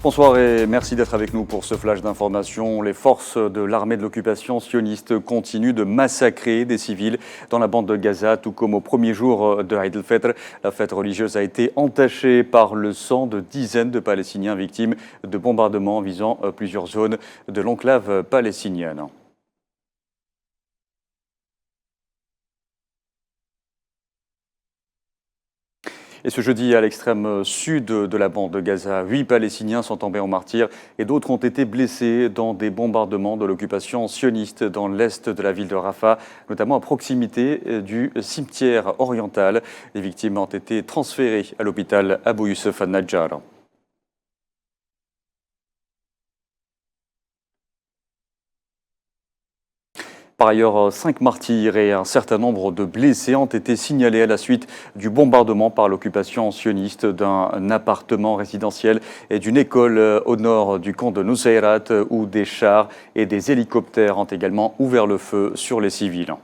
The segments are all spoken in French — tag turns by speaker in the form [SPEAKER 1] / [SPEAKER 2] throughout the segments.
[SPEAKER 1] Bonsoir et merci d'être avec nous pour ce flash d'information. Les forces de l'armée de l'occupation sioniste continuent de massacrer des civils dans la bande de Gaza, tout comme au premier jour de Eid al-Fitr. La fête religieuse a été entachée par le sang de dizaines de Palestiniens victimes de bombardements visant plusieurs zones de l'enclave palestinienne. Et ce jeudi, à l'extrême sud de la bande de Gaza, 8 Palestiniens sont tombés en martyrs et d'autres ont été blessés dans des bombardements de l'occupation sioniste dans l'est de la ville de Rafah, notamment à proximité du cimetière oriental. Les victimes ont été transférées à l'hôpital Abu Youssef al-Najjar. Par ailleurs, 5 martyrs et un certain nombre de blessés ont été signalés à la suite du bombardement par l'occupation sioniste d'un appartement résidentiel et d'une école au nord du camp de Nusayrat où des chars et des hélicoptères ont également ouvert le feu sur les civils.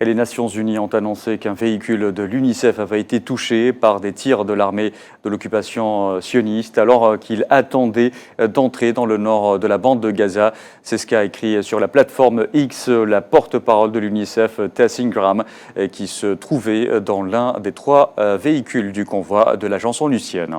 [SPEAKER 1] Et les Nations Unies ont annoncé qu'un véhicule de l'UNICEF avait été touché par des tirs de l'armée de l'occupation sioniste alors qu'il attendait d'entrer dans le nord de la bande de Gaza. C'est ce qu'a écrit sur la plateforme X la porte-parole de l'UNICEF, Tess Ingram, qui se trouvait dans l'un des 3 véhicules du convoi de l'agence onusienne.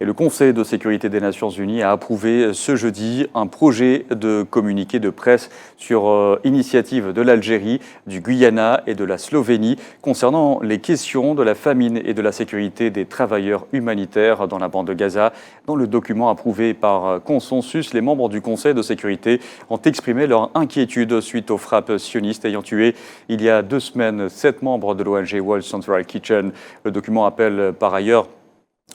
[SPEAKER 1] Et le Conseil de sécurité des Nations Unies a approuvé ce jeudi un projet de communiqué de presse sur initiative de l'Algérie, du Guyana et de la Slovénie concernant les questions de la famine et de la sécurité des travailleurs humanitaires dans la bande de Gaza. Dans le document approuvé par consensus, les membres du Conseil de sécurité ont exprimé leur inquiétude suite aux frappes sionistes ayant tué il y a 2 semaines 7 membres de l'ONG World Central Kitchen. Le document appelle par ailleurs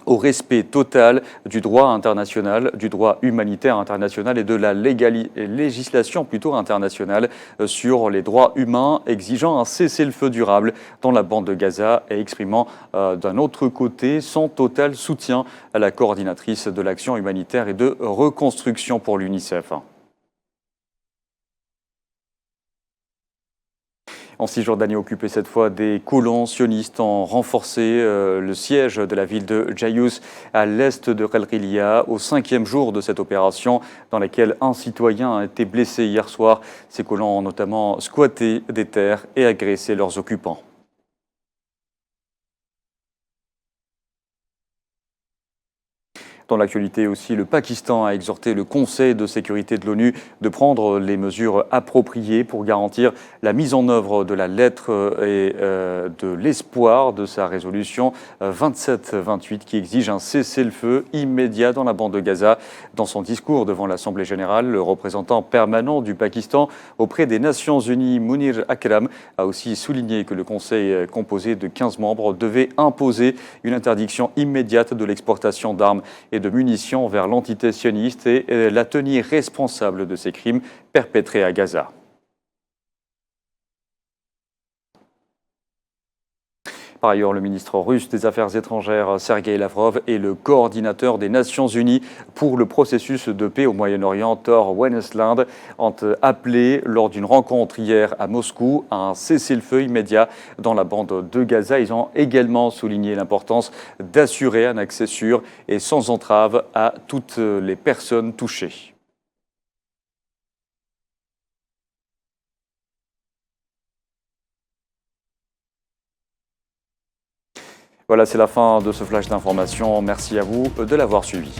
[SPEAKER 1] au respect total du droit international, du droit humanitaire international et de la législation plutôt internationale sur les droits humains, exigeant un cessez-le-feu durable dans la bande de Gaza et exprimant d'un autre côté son total soutien à la coordinatrice de l'action humanitaire et de reconstruction pour l'UNICEF. En Cisjordanie occupée cette fois, des colons sionistes ont renforcé le siège de la ville de Jayous à l'est de Khalkhilia au 5e jour de cette opération dans laquelle un citoyen a été blessé hier soir. Ces colons ont notamment squatté des terres et agressé leurs occupants. Dans l'actualité aussi, le Pakistan a exhorté le Conseil de sécurité de l'ONU de prendre les mesures appropriées pour garantir la mise en œuvre de la lettre et de l'espoir de sa résolution 2728 qui exige un cessez-le-feu immédiat dans la bande de Gaza. Dans son discours devant l'Assemblée générale, le représentant permanent du Pakistan auprès des Nations Unies, Munir Akram, a aussi souligné que le Conseil composé de 15 membres devait imposer une interdiction immédiate de l'exportation d'armes et de munitions vers l'entité sioniste et la tenir responsable de ces crimes perpétrés à Gaza. Par ailleurs, le ministre russe des Affaires étrangères, Sergei Lavrov, et le coordinateur des Nations Unies pour le processus de paix au Moyen-Orient, Tor Wennesland, ont appelé lors d'une rencontre hier à Moscou à un cessez-le-feu immédiat dans la bande de Gaza. Ils ont également souligné l'importance d'assurer un accès sûr et sans entrave à toutes les personnes touchées. Voilà, c'est la fin de ce flash d'information. Merci à vous de l'avoir suivi.